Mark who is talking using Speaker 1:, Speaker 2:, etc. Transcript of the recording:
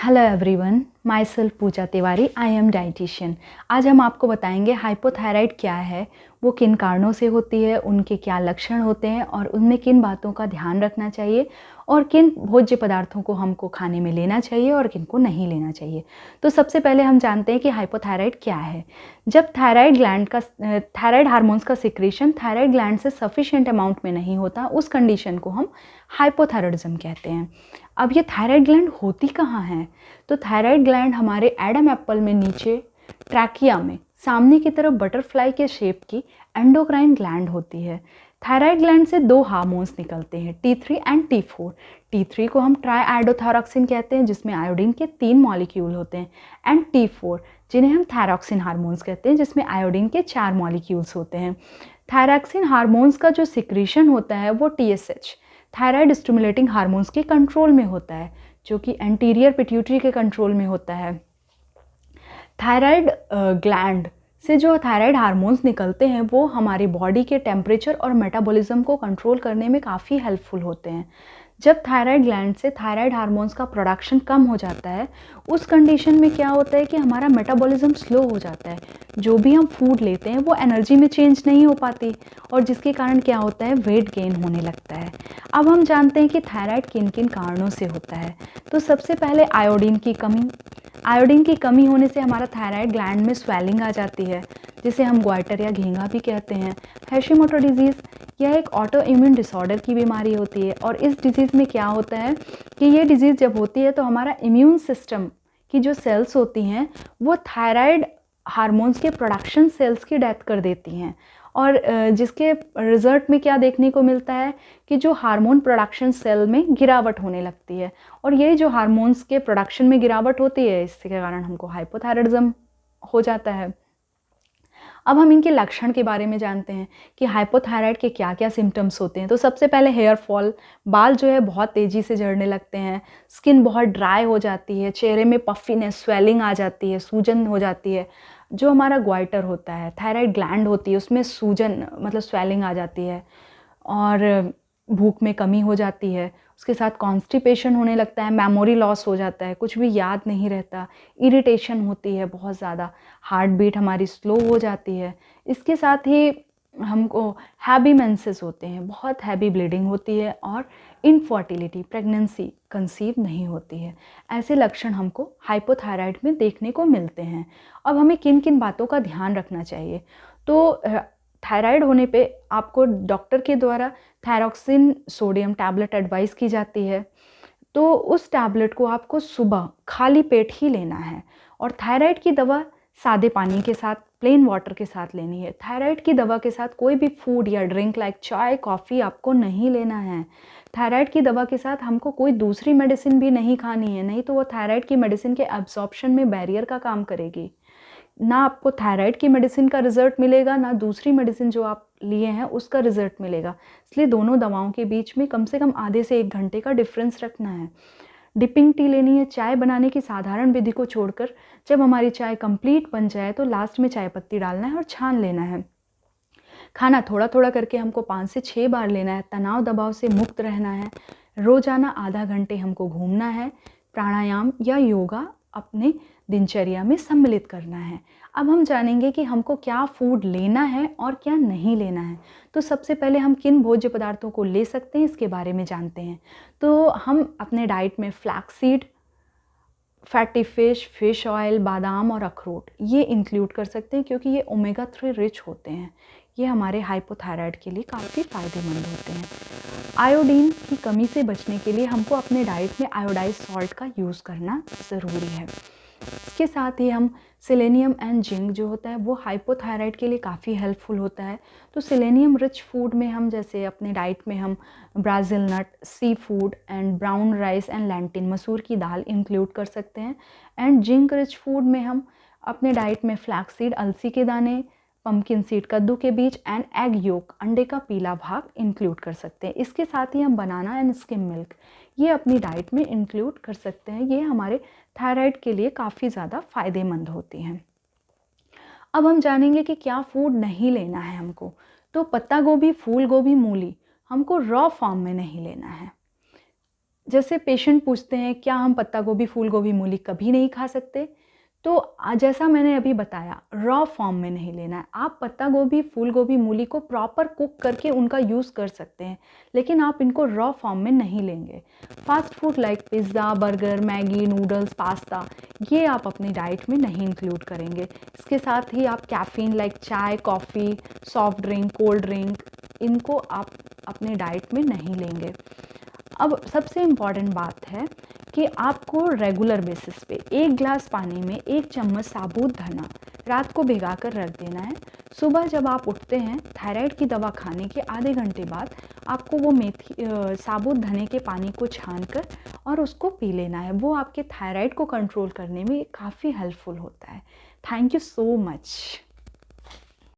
Speaker 1: Hello everyone, my self Pooja Tiwari, I am dietitian. आज हम आपको बताएंगे हाइपोथायराइड क्या है, वो किन कारणों से होती है, उनके क्या लक्षण होते हैं और उनमें किन बातों का ध्यान रखना चाहिए और किन भोज्य पदार्थों को हमको खाने में लेना चाहिए और किन को नहीं लेना चाहिए। तो सबसे पहले हम जानते हैं कि हाइपोथायराइड क्या है। जब थायराइड हार्मोन्स का सिक्रीशन थायराइड ग्लैंड से सफिशिएंट अमाउंट में नहीं होता, उस कंडीशन को हम हाइपोथायराइडिज्म कहते हैं। अब ये थायराइड ग्लैंड होती कहाँ है? तो थायराइड ग्लैंड हमारे एडम एप्पल में नीचे ट्रैकिया में सामने की तरफ बटरफ्लाई के शेप की एंडोक्राइन ग्लैंड होती है। थायराइड ग्लैंड से दो हार्मोन्स निकलते हैं, T3 एंड T4। T3 को हम ट्राईआयोडोथायरॉक्सिन कहते हैं, जिसमें आयोडीन के 3 मॉलिक्यूल होते हैं, एंड T4 जिन्हें हम थायरॉक्सिन हार्मोन्स कहते हैं, जिसमें आयोडीन के 4 मॉलिक्यूल्स होते हैं। थायरॉक्सिन हार्मोन्स का जो सिक्रीशन होता है वो TSH थायराइड स्टिमुलेटिंग हार्मोन्स के कंट्रोल में होता है, जो कि एंटीरियर पिट्यूटरी के कंट्रोल में होता है। थायराइड ग्लैंड से जो थायराइड हार्मोन्स निकलते हैं वो हमारी बॉडी के टेम्परेचर और मेटाबॉलिज्म को कंट्रोल करने में काफ़ी हेल्पफुल होते हैं। जब थायराइड ग्लैंड से थायराइड हार्मोन्स का प्रोडक्शन कम हो जाता है, उस कंडीशन में क्या होता है कि हमारा मेटाबॉलिज्म स्लो हो जाता है। जो भी हम फूड लेते हैं वो एनर्जी में चेंज नहीं हो पाती और जिसके कारण क्या होता है, वेट गेन होने लगता है। अब हम जानते हैं कि थायराइड किन किन कारणों से होता है। तो सबसे पहले आयोडीन की कमी। आयोडीन की कमी होने से हमारा थायराइड ग्लैंड में स्वेलिंग आ जाती है, जिसे हम ग्वाइटर या घेंगा भी कहते हैं। हैशिमोटो डिजीज़ यह एक ऑटो इम्यून डिसऑर्डर की बीमारी होती है और इस डिजीज़ में क्या होता है कि ये डिजीज़ जब होती है तो हमारा इम्यून सिस्टम की जो सेल्स होती हैं वो थायराइड हार्मोन्स के प्रोडक्शन सेल्स की डेथ कर देती हैं और जिसके रिजल्ट में क्या देखने को मिलता है कि जो हार्मोन प्रोडक्शन सेल में गिरावट होने लगती है और ये जो हार्मोन्स के प्रोडक्शन में गिरावट होती है, इसके कारण हमको हाइपोथायराइडिज्म हो जाता है। अब हम इनके लक्षण के बारे में जानते हैं कि हाइपोथायराइड के क्या क्या सिम्टम्स होते हैं। तो सबसे पहले हेयर फॉल, बाल जो है बहुत तेज़ी से झड़ने लगते हैं, स्किन बहुत ड्राई हो जाती है, चेहरे में पफीनेस, स्वेलिंग आ जाती है, सूजन हो जाती है। जो हमारा ग्वाइटर होता है, थायराइड ग्लैंड होती है, उसमें सूजन मतलब स्वेलिंग आ जाती है और भूख में कमी हो जाती है। उसके साथ कॉन्स्टिपेशन होने लगता है, मेमोरी लॉस हो जाता है, कुछ भी याद नहीं रहता, इरिटेशन होती है बहुत ज़्यादा, हार्ट बीट हमारी स्लो हो जाती है। इसके साथ ही हमको हैवी मेंसेस होते हैं, बहुत हैवी ब्लीडिंग होती है और इनफर्टिलिटी, प्रेगनेंसी कंसीव नहीं होती है। ऐसे लक्षण हमको हाइपोथायराइड में देखने को मिलते हैं। अब हमें किन किन बातों का ध्यान रखना चाहिए? तो थायराइड होने पे आपको डॉक्टर के द्वारा थायरॉक्सिन सोडियम टैबलेट एडवाइस की जाती है। तो उस टैबलेट को आपको सुबह खाली पेट ही लेना है और थायराइड की दवा सादे पानी के साथ, प्लेन वाटर के साथ लेनी है। थायराइड की दवा के साथ कोई भी फूड या ड्रिंक लाइक चाय, कॉफ़ी आपको नहीं लेना है। थायराइड की दवा के साथ हमको कोई दूसरी मेडिसिन भी नहीं खानी है, नहीं तो वो थायराइड की मेडिसिन के एब्जॉर्प्शन में बैरियर का काम करेगी। ना आपको थायराइड की मेडिसिन का रिजल्ट मिलेगा, ना दूसरी मेडिसिन जो आप लिए हैं उसका रिजल्ट मिलेगा। इसलिए दोनों दवाओं के बीच में कम से कम आधे से 1 घंटे का डिफरेंस रखना है। डिपिंग टी लेनी है, चाय बनाने की साधारण विधि को छोड़कर। जब हमारी चाय कंप्लीट बन जाए तो लास्ट में चाय पत्ती डालना है और छान लेना है। खाना थोड़ा थोड़ा करके हमको 5 से 6 बार लेना है। तनाव दबाव से मुक्त रहना है। रोजाना आधा घंटे हमको घूमना है। प्राणायाम या योगा अपने दिनचर्या में सम्मिलित करना है। अब हम जानेंगे कि हमको क्या फूड लेना है और क्या नहीं लेना है। तो सबसे पहले हम किन भोज्य पदार्थों को ले सकते हैं, इसके बारे में जानते हैं। तो हम अपने डाइट में flaxseed, fatty fish, fish oil, बादाम और अखरोट ये इंक्लूड कर सकते हैं, क्योंकि ये ओमेगा 3 रिच होते हैं। ये हमारे हाइपोथायराइड के लिए काफ़ी फ़ायदेमंद होते हैं। आयोडीन की कमी से बचने के लिए हमको अपने डाइट में आयोडाइज सॉल्ट का यूज़ करना ज़रूरी है। इसके साथ ही हम सेलेनियम एंड जिंक जो होता है वो हाइपोथायराइड के लिए काफ़ी हेल्पफुल होता है। तो सेलेनियम रिच फूड में हम जैसे अपने डाइट में हम Brazil nut, sea food and brown rice and lentil, मसूर की दाल इंक्लूड कर सकते हैं। एंड जिंक रिच फूड में हम अपने डाइट में फ्लैक्सीड, अलसी के दाने, पम्पकिन सीड, कद्दू के बीज एंड एग योक, अंडे का पीला भाग इंक्लूड कर सकते हैं। इसके साथ ही हम बनाना एंड स्किम मिल्क ये अपनी डाइट में इंक्लूड कर सकते हैं। ये हमारे थायराइड के लिए काफ़ी ज़्यादा फ़ायदेमंद होती हैं। अब हम जानेंगे कि क्या फूड नहीं लेना है हमको। तो पत्ता गोभी, फूल गोभी, मूली हमको रॉ फॉर्म में नहीं लेना है। जैसे पेशेंट पूछते हैं क्या हम पत्ता गोभी, फूल गोभी, मूली कभी नहीं खा सकते? तो जैसा मैंने अभी बताया, रॉ फॉर्म में नहीं लेना है। आप पत्ता गोभी, फूल गोभी, मूली को प्रॉपर कुक करके उनका यूज़ कर सकते हैं, लेकिन आप इनको रॉ फॉर्म में नहीं लेंगे। Fast food like pizza, burger, Maggi, noodles, pasta, ये आप अपनी डाइट में नहीं इंक्लूड करेंगे। इसके साथ ही आप कैफ़ीन लाइक चाय, coffee, soft drink, cold drink, इनको आप अपने डाइट में नहीं लेंगे। अब सबसे इम्पॉर्टेंट बात है कि आपको रेगुलर बेसिस पे 1 ग्लास पानी में 1 चम्मच साबुत धना रात को भिगा कर रख देना है। सुबह जब आप उठते हैं, थायराइड की दवा खाने के आधे घंटे बाद आपको वो साबुत धने के पानी को छान कर और उसको पी लेना है। वो आपके थायराइड को कंट्रोल करने में काफ़ी हेल्पफुल होता है। Thank you so much.